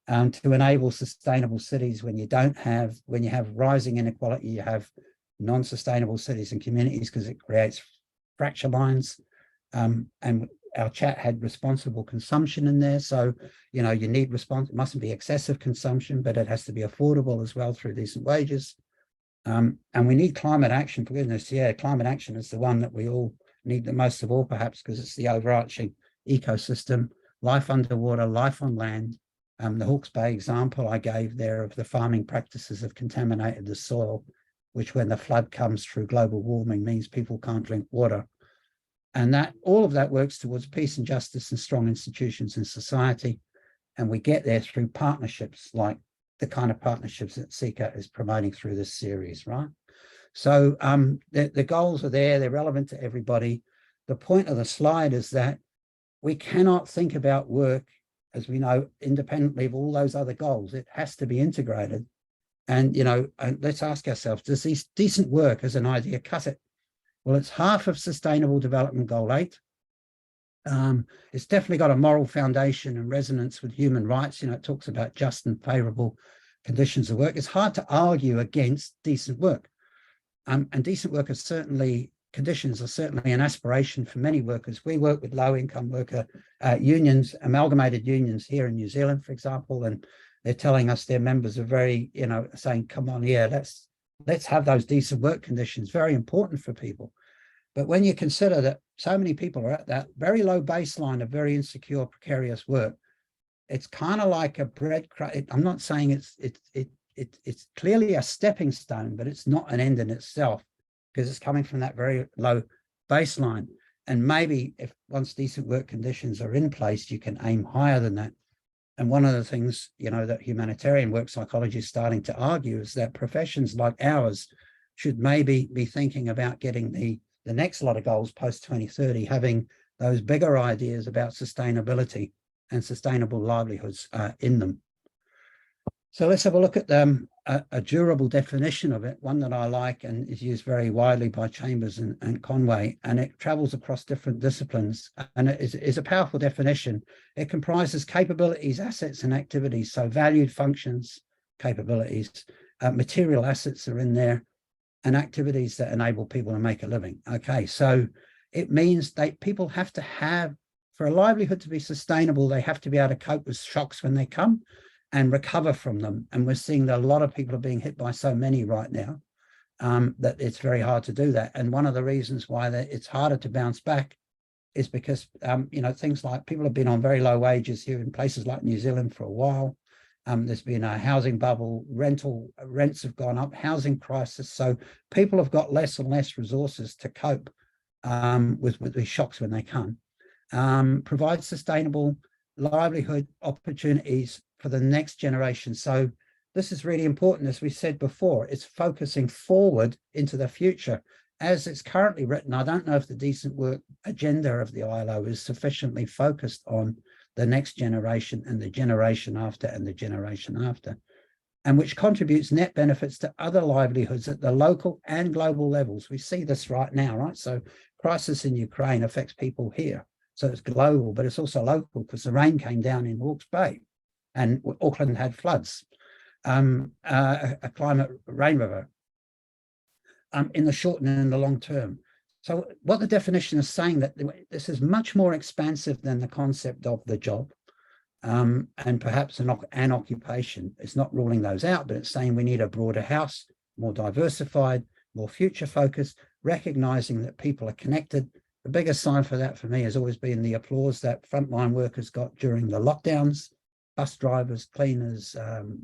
to enable sustainable cities. When you have rising inequality, you have non-sustainable cities and communities because it creates fracture lines. And our chat had responsible consumption in there. So, you need it mustn't be excessive consumption, but it has to be affordable as well through decent wages. And we need climate action, for goodness. Yeah, climate action is the one that we all need the most of all, perhaps, because it's the overarching ecosystem, life underwater, life on land. The Hawke's Bay example I gave there of the farming practices have contaminated the soil, which when the flood comes through global warming means people can't drink water. And that all of that works towards peace and justice and strong institutions in society. And we get there through partnerships like the kind of partnerships that Sika is promoting through this series, right? So the goals are there, they're relevant to everybody. The point of the slide is that we cannot think about work, as we know, independently of all those other goals. It has to be integrated. And, and let's ask ourselves, does this decent work as an idea cut it? Well, it's half of Sustainable Development Goal 8. It's definitely got a moral foundation and resonance with human rights. It talks about just and favorable conditions of work. It's hard to argue against decent work. And decent work conditions are certainly an aspiration for many workers. We work with low-income worker unions, amalgamated unions here in New Zealand, for example, and they're telling us their members are very, saying, come on, yeah, let's have those decent work conditions, very important for people. But when you consider that so many people are at that very low baseline of very insecure, precarious work, it's kind of like a breadcrumb. I'm not saying it's clearly a stepping stone, but it's not an end in itself because it's coming from that very low baseline. And maybe if once decent work conditions are in place, you can aim higher than that. And one of the things, that humanitarian work psychology is starting to argue is that professions like ours should maybe be thinking about getting the next lot of goals post 2030, having those bigger ideas about sustainability and sustainable livelihoods in them. So let's have a look at a durable definition of it, one that I like and is used very widely by Chambers and Conway, and it travels across different disciplines, and it is a powerful definition. It comprises capabilities, assets, and activities, so valued functions, capabilities, material assets are in there, and activities that enable people to make a living. Okay, so it means people have to have, for a livelihood to be sustainable, they have to be able to cope with shocks when they come and recover from them. And we're seeing that a lot of people are being hit by so many right now that it's very hard to do that. And one of the reasons why it's harder to bounce back is because, things like people have been on very low wages here in places like New Zealand for a while. There's been a housing bubble, rents have gone up, housing crisis. So people have got less and less resources to cope with these shocks when they come. Provide sustainable livelihood opportunities for the next generation. So this is really important. As we said before, it's focusing forward into the future. As it's currently written, I don't know if the decent work agenda of the ILO is sufficiently focused on the next generation and the generation after and the generation after, and which contributes net benefits to other livelihoods at the local and global levels. We see this right now, right? So crisis in Ukraine affects people here. So it's global, but it's also local because the rain came down in Hawke's Bay and Auckland had floods, a climate rain river in the short and in the long term. So what the definition is saying that this is much more expansive than the concept of the job and perhaps an occupation. It's not ruling those out, but it's saying we need a broader house, more diversified, more future focused, recognizing that people are connected. The biggest sign for that for me has always been the applause that frontline workers got during the lockdowns, bus drivers, cleaners,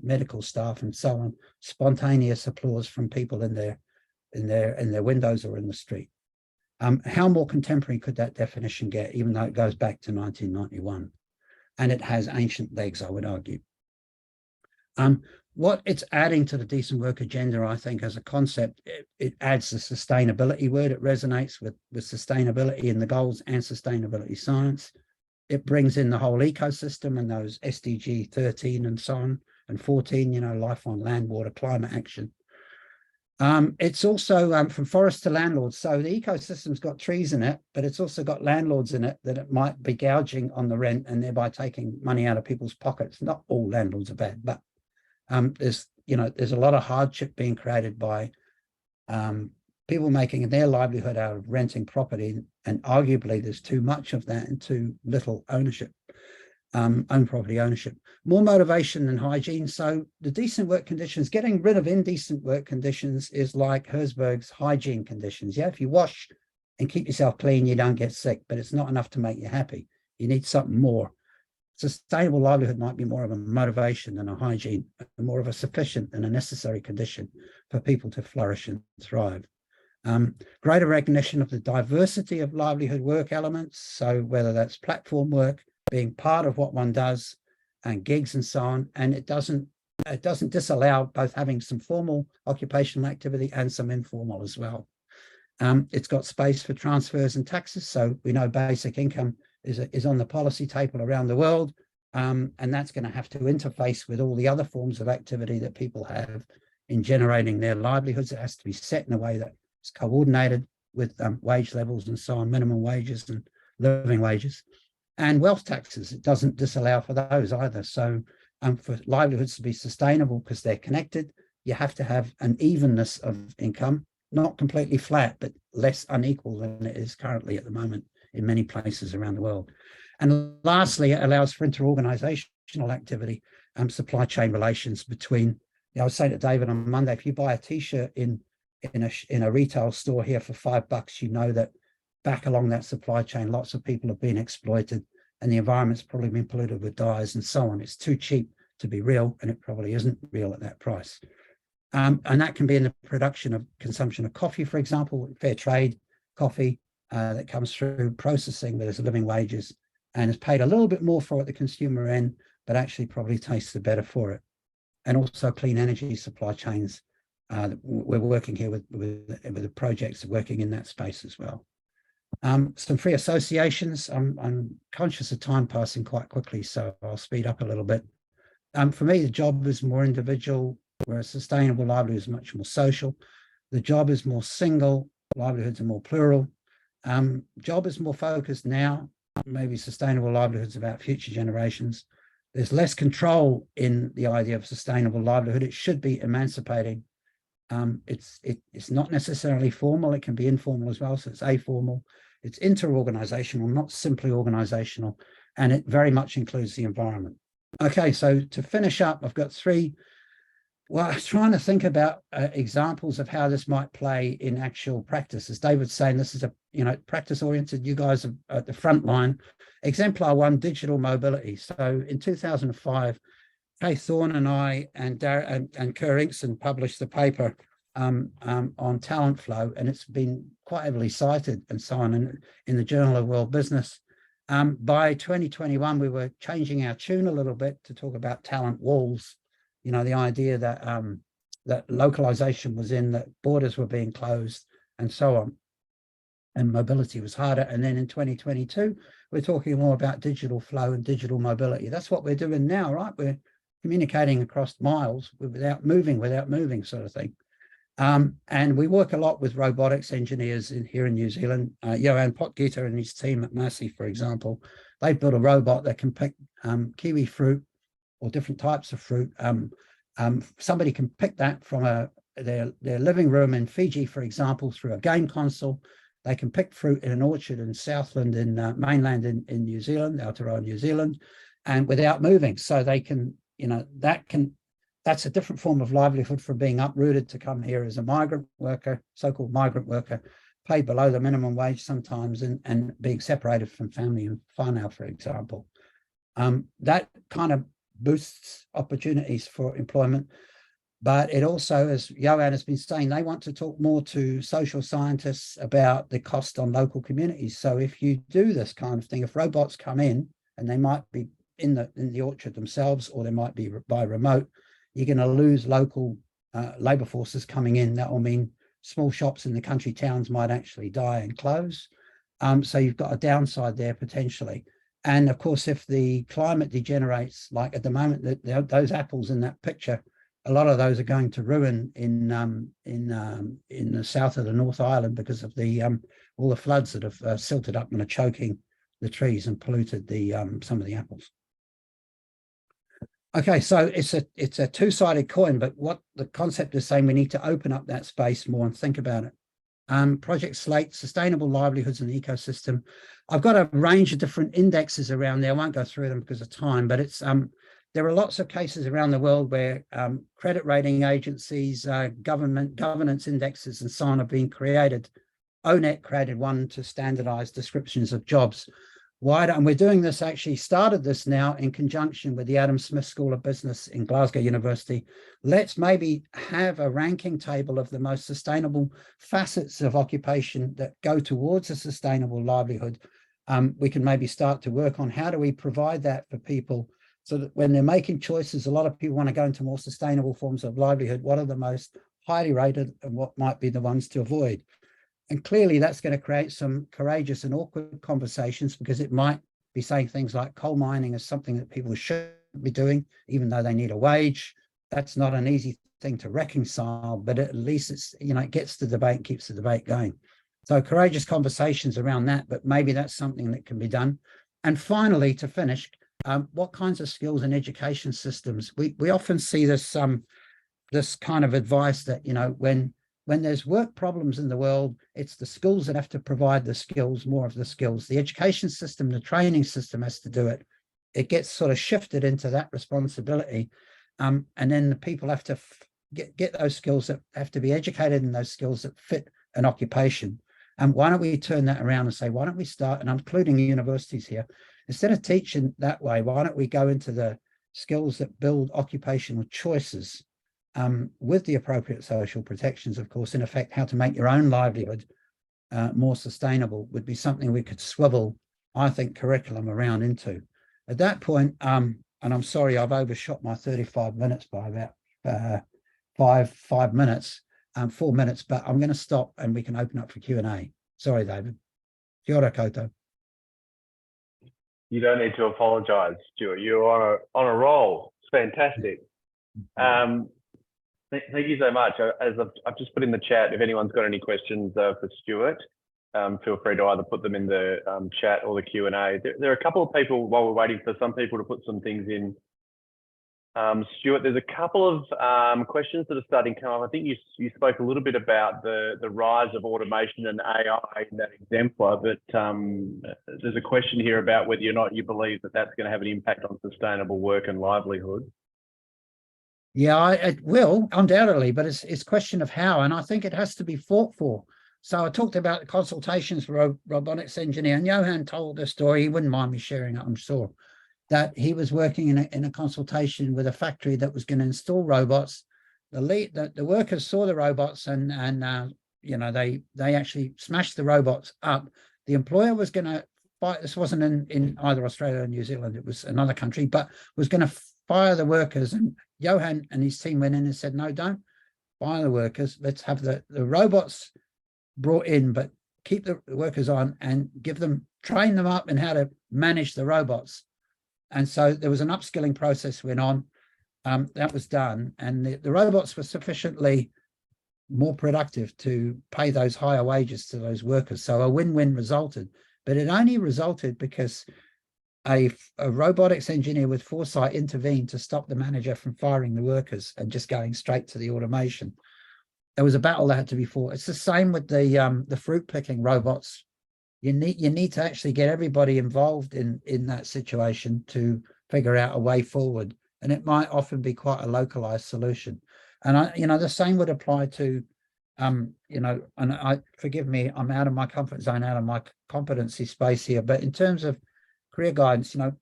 medical staff, and so on, spontaneous applause from people in their windows or in the street. How more contemporary could that definition get, even though it goes back to 1991? And it has ancient legs, I would argue. What it's adding to the decent work agenda, I think, as a concept, it adds the sustainability word. It resonates with sustainability in the goals and sustainability science. It brings in the whole ecosystem and those SDG 13 and so on, and 14, you know, life on land, water, climate action. It's also from forest to landlords. So the ecosystem's got trees in it, but it's also got landlords in it that it might be gouging on the rent and thereby taking money out of people's pockets. Not all landlords are bad, but there's a lot of hardship being created by people making their livelihood out of renting property, and arguably there's too much of that and too little ownership, own property ownership. More motivation than hygiene. So the decent work conditions, getting rid of indecent work conditions is like Herzberg's hygiene conditions. Yeah, if you wash and keep yourself clean, you don't get sick, but it's not enough to make you happy. You need something more. Sustainable livelihood might be more of a motivation than a hygiene, more of a sufficient and a necessary condition for people to flourish and thrive. Greater recognition of the diversity of livelihood work elements. So whether that's platform work, being part of what one does, and gigs and so on. And it doesn't disallow both having some formal occupational activity and some informal as well. It's got space for transfers and taxes. So we know basic income is on the policy table around the world. And that's going to have to interface with all the other forms of activity that people have in generating their livelihoods. It has to be set in a way that is coordinated with wage levels and so on, minimum wages and living wages. And wealth taxes, it doesn't disallow for those either. So for livelihoods to be sustainable because they're connected, you have to have an evenness of income, not completely flat, but less unequal than it is currently at the moment in many places around the world. And lastly, it allows for interorganizational activity, supply chain relations between, I was saying to David on Monday, if you buy a t-shirt in a retail store here for $5, you know that back along that supply chain, lots of people have been exploited and the environment's probably been polluted with dyes and so on. It's too cheap to be real, and it probably isn't real at that price. And that can be in the production of consumption of coffee, for example, fair trade coffee that comes through processing where there's living wages and is paid a little bit more for at the consumer end, but actually probably tastes the better for it. And also clean energy supply chains. We're working here with the projects working in that space as well. Some free associations. I'm conscious of time passing quite quickly, so I'll speed up a little bit. For me, the job is more individual, whereas sustainable livelihood is much more social. The job is more single, livelihoods are more plural. Job is more focused now, maybe sustainable livelihoods about future generations. There's less control in the idea of sustainable livelihood. It should be emancipating. It's not necessarily formal, it can be informal as well, so it's aformal. It's inter-organizational, not simply organizational, and it very much includes the environment. Okay, so to finish up, I've got three. Well, I was trying to think about examples of how this might play in actual practice. As David's saying, this is a practice-oriented. You guys are at the front line. Exemplar one, digital mobility. So in 2005, Kay Thorne and I and Kerr Inkson published the paper on talent flow, and it's been quite heavily cited and so on in the Journal of World Business. By 2021, we were changing our tune a little bit to talk about talent walls. You know, the idea that that localization was in, that borders were being closed and so on, and mobility was harder. And then in 2022, we're talking more about digital flow and digital mobility. That's what we're doing now, right? We're communicating across miles without moving sort of thing. And we work a lot with robotics engineers here in New Zealand. Johan Potgieter and his team at Massey, for example, they've built a robot that can pick kiwi fruit or different types of fruit. Somebody can pick that from their living room in Fiji, for example, through a game console. They can pick fruit in an orchard in Southland, in mainland in New Zealand, Aotearoa, New Zealand, and without moving. So they can, that's a different form of livelihood from being uprooted to come here as a migrant worker, so-called migrant worker, paid below the minimum wage sometimes and being separated from family and whānau, for example. That kind of boosts opportunities for employment. But it also, as Johan has been saying, they want to talk more to social scientists about the cost on local communities. So if you do this kind of thing, if robots come in, and they might be in the orchard themselves, or they might be by remote, you're going to lose local labour forces coming in. That will mean small shops in the country towns might actually die and close. So you've got a downside there potentially. And of course, if the climate degenerates, like at the moment, those apples in that picture, a lot of those are going to ruin in the south of the North Island because of the all the floods that have silted up and are choking the trees and polluted the some of the apples. Okay, so it's a two-sided coin, but what the concept is saying, we need to open up that space more and think about it. Project Slate, Sustainable Livelihoods and Ecosystem. I've got a range of different indexes around there. I won't go through them because of time, but it's there are lots of cases around the world where credit rating agencies, governance indexes and so on have been created. ONET created one to standardize descriptions of jobs. And we're doing this, actually started this now in conjunction with the Adam Smith School of Business in Glasgow University. Let's maybe have a ranking table of the most sustainable facets of occupation that go towards a sustainable livelihood. We can maybe start to work on how do we provide that for people so that when they're making choices, a lot of people want to go into more sustainable forms of livelihood. What are the most highly rated and what might be the ones to avoid? And clearly that's going to create some courageous and awkward conversations, because it might be saying things like coal mining is something that people should be doing, even though they need a wage. That's not an easy thing to reconcile, but at least it's, it gets the debate, keeps the debate going. So courageous conversations around that, but maybe that's something that can be done. And finally, to finish, what kinds of skills in education systems? We often see this this kind of advice that, when there's work problems in the world, it's the schools that have to provide the skills, more of the skills. The education system, the training system has to do it. It gets sort of shifted into that responsibility. And then the people have to get those skills that have to be educated in those skills that fit an occupation. And why don't we turn that around and say, why don't we start, and I'm including universities here, instead of teaching that way, why don't we go into the skills that build occupational choices with the appropriate social protections, of course, in effect, how to make your own livelihood more sustainable would be something we could swivel, I think, curriculum around into. At that point, and I'm sorry, I've overshot my 35 minutes by about 4 minutes, but I'm going to stop and we can open up for Q&A. Sorry, David. Kia ora koutou. You don't need to apologise, Stuart. You're on a roll. It's fantastic. Thank you so much. As I've just put in the chat, if anyone's got any questions for Stuart, feel free to either put them in the chat or the Q&A. There are a couple of people, while we're waiting for some people to put some things in. Stuart, there's a couple of questions that are starting to come up. I think you spoke a little bit about the rise of automation and AI in that exemplar, but there's a question here about whether or not you believe that that's going to have an impact on sustainable work and livelihood. Yeah, it will, undoubtedly, but it's a question of how, and I think it has to be fought for. So I talked about the consultations for a robotics engineer, and Johan told the story, he wouldn't mind me sharing it, I'm sure, that he was working in a consultation with a factory that was going to install robots. The workers saw the robots and they actually smashed the robots up. The employer was going to fight, this wasn't in either Australia or New Zealand, it was another country, but was going to fire the workers, and Johan and his team went in and said, no, don't fire the workers. Let's have the robots brought in, but keep the workers on and train them up in how to manage the robots. And so there was an upskilling process went on. That was done. And the robots were sufficiently more productive to pay those higher wages to those workers. So a win-win resulted. But it only resulted because a robotics engineer with foresight intervened to stop the manager from firing the workers and just going straight to the automation. There was a battle that had to be fought. It's the same with the fruit picking robots. You need to actually get everybody involved in that situation to figure out a way forward. And it might often be quite a localized solution. And the same would apply to you know, and I forgive me, I'm out of my comfort zone, out of my competency space here, but in terms of career guidance, you know,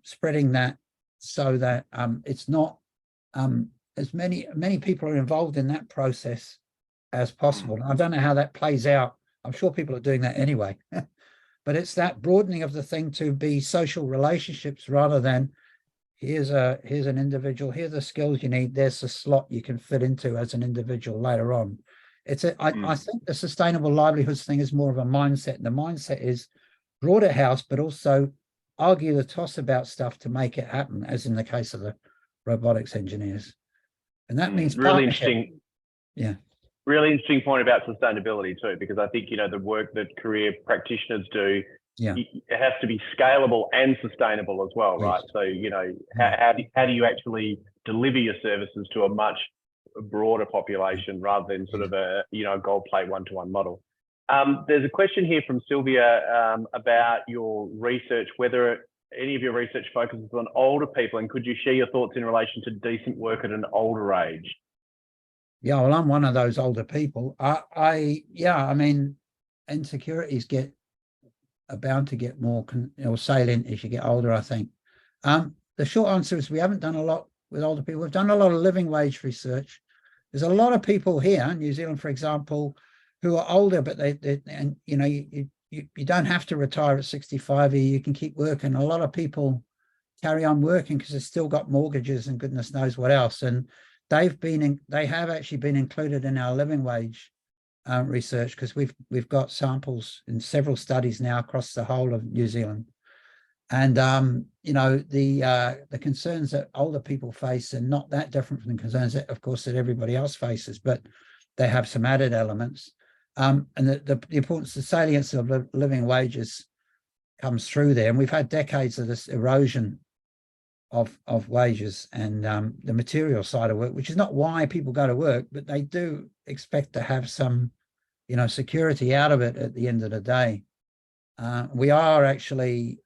spreading that so that it's not as many people are involved in that process as possible. I don't know how that plays out. I'm sure people are doing that anyway, but it's that broadening of the thing to be social relationships rather than here's an individual, here's the skills you need, there's a slot you can fit into as an individual later on. I think the sustainable livelihoods thing is more of a mindset. And the mindset is broader house, but also argue the toss about stuff to make it happen, as in the case of the robotics engineers. And that means really interesting. Yeah. Really interesting point about sustainability too, because I think, you know, the work that career practitioners do, it has to be scalable and sustainable as well, right? So, you know, how do you actually deliver your services to a much broader population rather than sort of a, you know, gold plate one-to-one model? There's a question here from Sylvia about your research, whether any of your research focuses on older people, and could you share your thoughts in relation to decent work at an older age? Yeah, well, I'm one of those older people. I mean, insecurities are bound to get more salient as you get older, I think. The short answer is we haven't done a lot with older people. We've done a lot of living wage research. There's a lot of people here in New Zealand, for example, who are older, but and you know, you don't have to retire at 65 here. You can keep working. A lot of people carry on working because they've still got mortgages and goodness knows what else. And they have actually been included in our living wage research, because we've got samples in several studies now across the whole of New Zealand. And you know, the concerns that older people face are not that different from the concerns that, of course, that everybody else faces, but they have some added elements. And the importance, the salience of living wages comes through there. And we've had decades of this erosion of wages and the material side of work, which is not why people go to work, but they do expect to have some, you know, security out of it at the end of the day. We are actually,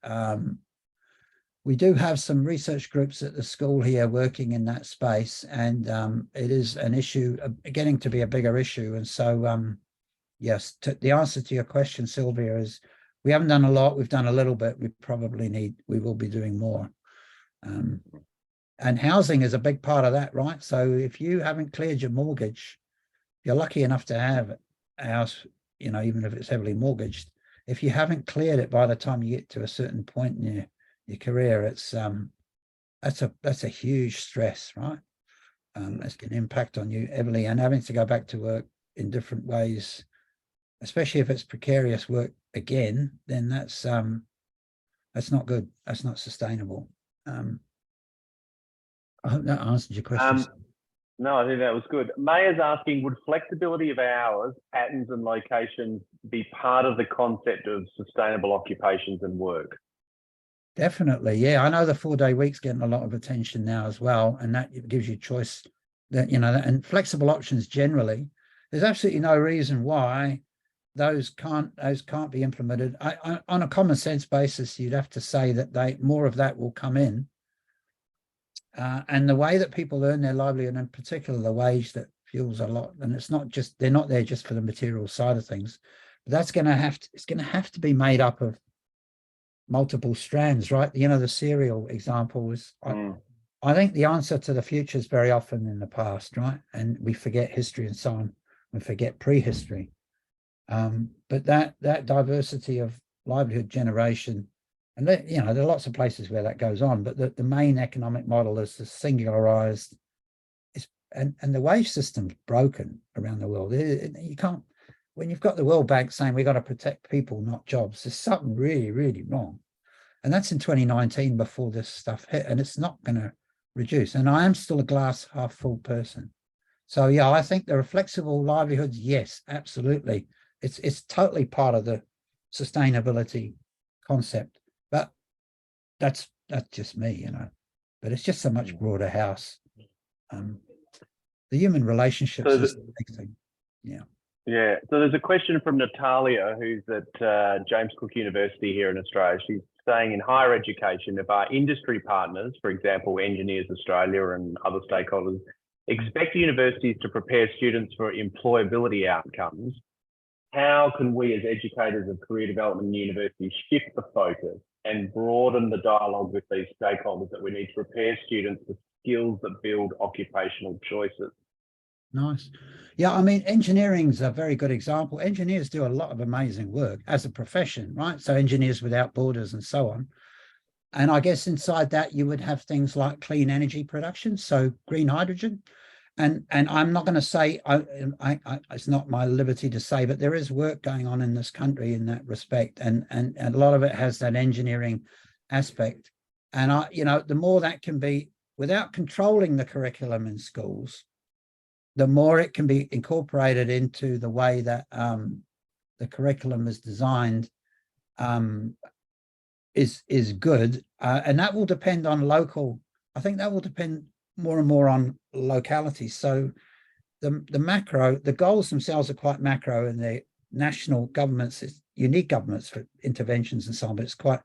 we do have some research groups at the school here working in that space, and it is an issue, getting to be a bigger issue. And so, yes, the answer to your question, Sylvia, is we haven't done a lot. We've done a little bit. We will be doing more. And housing is a big part of that, right? So if you haven't cleared your mortgage, you're lucky enough to have a house, you know, even if it's heavily mortgaged. If you haven't cleared it by the time you get to a certain point in your career, it's that's a huge stress, right? It's going to impact on you heavily, and having to go back to work in different ways, especially if it's precarious work again, then that's not good. That's not sustainable. I hope that answered your question. No, I think that was good. Maya's asking, would flexibility of hours, patterns and locations be part of the concept of sustainable occupations and work? Definitely, yeah. I know the 4-day week's getting a lot of attention now as well, and that gives you choice, that, you know, and flexible options generally. There's absolutely no reason why those can't be implemented. On a common sense basis, you'd have to say that more of that will come in. And the way that people earn their livelihood, and in particular the wage that fuels a lot, and it's not just, they're not there just for the material side of things, but it's going to have to be made up of multiple strands, right? You know, the cereal example was, I think the answer to the future is very often in the past, right? And we forget history and so on. We forget prehistory. But that diversity of livelihood generation, and you know, there are lots of places where that goes on, but the main economic model is the singularized, and the wage system's broken around the world. You can't, when you've got the World Bank saying we've got to protect people, not jobs, there's something really, really wrong. And that's in 2019 before this stuff hit, and it's not going to reduce. And I am still a glass half full person. So yeah, I think there are flexible livelihoods. Yes, absolutely. It's totally part of the sustainability concept, but that's just me, you know, but it's just a much broader house. The human relationships is the big thing. Yeah. Yeah. So there's a question from Natalia, who's at James Cook University here in Australia. She's saying, in higher education, if our industry partners, for example, Engineers Australia and other stakeholders, expect universities to prepare students for employability outcomes, how can we as educators of career development in universities shift the focus and broaden the dialogue with these stakeholders that we need to prepare students for skills that build occupational choices? Nice. Yeah, I mean, engineering's a very good example. Engineers do a lot of amazing work as a profession, right? So Engineers Without Borders and so on. And I guess inside that, you would have things like clean energy production, so green hydrogen. And I'm not going to say, it's not my liberty to say, but there is work going on in this country in that respect. And a lot of it has that engineering aspect. And the more that can be, without controlling the curriculum in schools, the more it can be incorporated into the way that the curriculum is designed, is good. And that will depend on I think that will depend more and more on localities. So the goals themselves are quite macro, and the national governments, you need governments for interventions and so on, but it's quite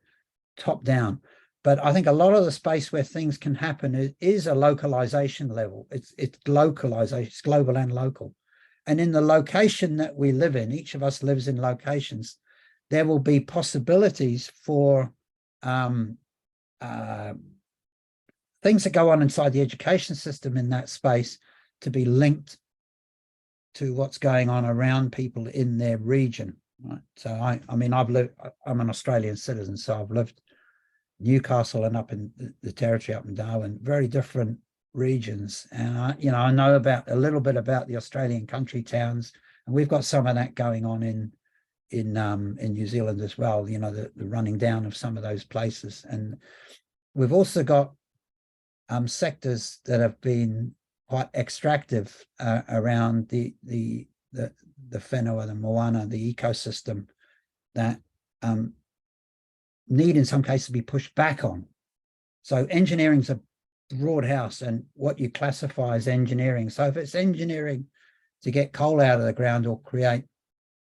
top down. But I think a lot of the space where things can happen is a localization level. It's localization, it's global and local. And in the location that we live in, each of us lives in locations, there will be possibilities for things that go on inside the education system in that space to be linked to what's going on around people in their region. Right? So I'm an Australian citizen, so I've lived Newcastle and up in the territory up in Darwin, very different regions. And I know about a little bit about the Australian country towns, and we've got some of that going on in New Zealand as well, the running down of some of those places. And we've also got sectors that have been quite extractive around the whenua, the moana, the ecosystem that need in some cases to be pushed back on. So engineering's a broad house, and what you classify as engineering. So if it's engineering to get coal out of the ground or create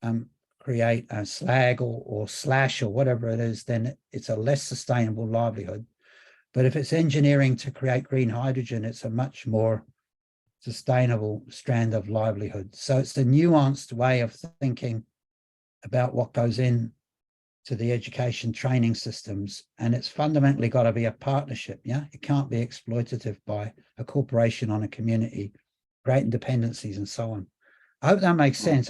a slag or slash or whatever it is, then it's a less sustainable livelihood. But if it's engineering to create green hydrogen, it's a much more sustainable strand of livelihood. So it's a nuanced way of thinking about what goes in to the education training systems. And it's fundamentally got to be a partnership. Yeah, it can't be exploitative by a corporation on a community, great dependencies and so on. I hope that makes sense.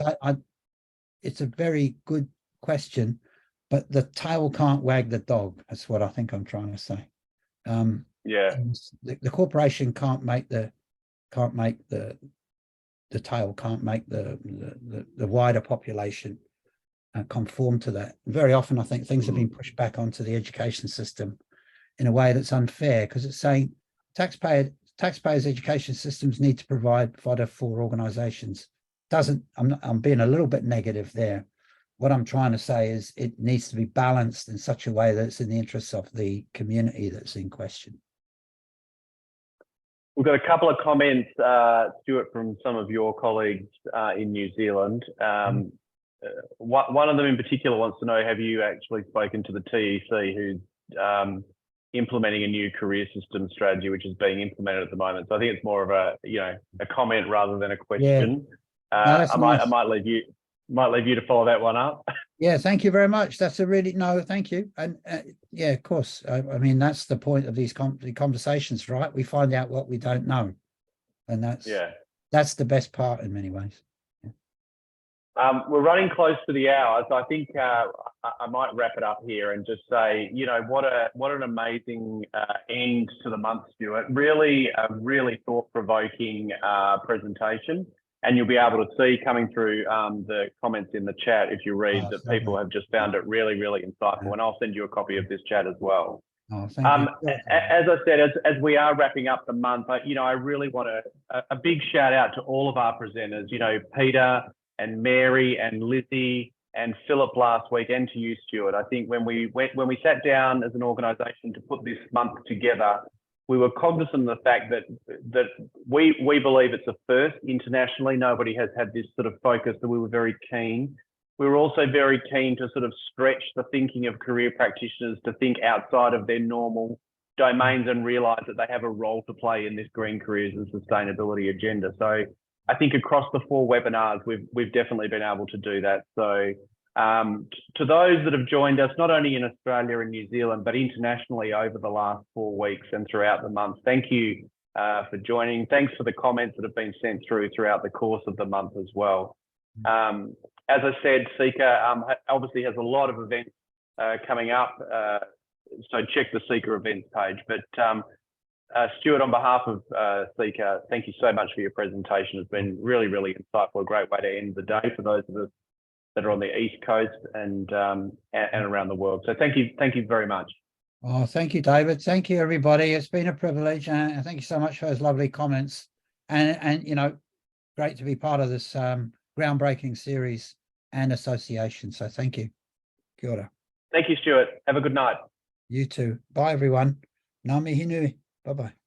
It's a very good question, but the tail can't wag the dog. That's what I think I'm trying to say. The corporation can't make the tail, can't make the wider population conform to that. Very often I think things have been pushed back onto the education system in a way that's unfair, because it's saying taxpayers' education systems need to provide fodder for organizations. I'm being a little bit negative there. What I'm trying to say is it needs to be balanced in such a way that it's in the interests of the community that's in question. We've got a couple of comments, Stuart, from some of your colleagues in New Zealand. One of them in particular wants to know, have you actually spoken to the TEC, who's implementing a new career system strategy, which is being implemented at the moment? So I think it's more of a comment rather than a question. Yeah. I might leave you to follow that one up. Yeah, thank you very much. That's thank you. And yeah, of course. I mean, that's the point of these conversations, right? We find out what we don't know, and that's the best part in many ways. We're running close to the hour, so I think I might wrap it up here and just say, what an amazing end to the month, Stuart. Really thought-provoking presentation, and you'll be able to see coming through the comments in the chat, if you read, that people have just found it really insightful, and I'll send you a copy of this chat as well. Oh, thank you. As I said, as we are wrapping up the month, I really want a big shout out to all of our presenters, Peter and Mary and Lizzie and Philip last week, and to you, Stuart. I think when we sat down as an organisation to put this month together, we were cognizant of the fact that we believe it's a first internationally. Nobody has had this sort of focus, so we were very keen. We were also very keen to sort of stretch the thinking of career practitioners to think outside of their normal domains and realise that they have a role to play in this green careers and sustainability agenda. So I think across the 4 webinars, we've definitely been able to do that. So to those that have joined us, not only in Australia and New Zealand, but internationally over the last 4 weeks and throughout the month, thank you for joining. Thanks for the comments that have been sent throughout the course of the month as well. As I said, Seeker obviously has a lot of events coming up, so check the Seeker events page. But Stuart, on behalf of Seeker, thank you so much for your presentation. It's been really, really insightful, a great way to end the day for those of us that are on the East Coast and around the world. So thank you very much. Oh, thank you, David. Thank you, everybody. It's been a privilege, and thank you so much for those lovely comments. And you know, great to be part of this groundbreaking series and association. So thank you. Kia ora. Thank you, Stuart. Have a good night. You too. Bye, everyone. Ngā mihi nui. Bye-bye.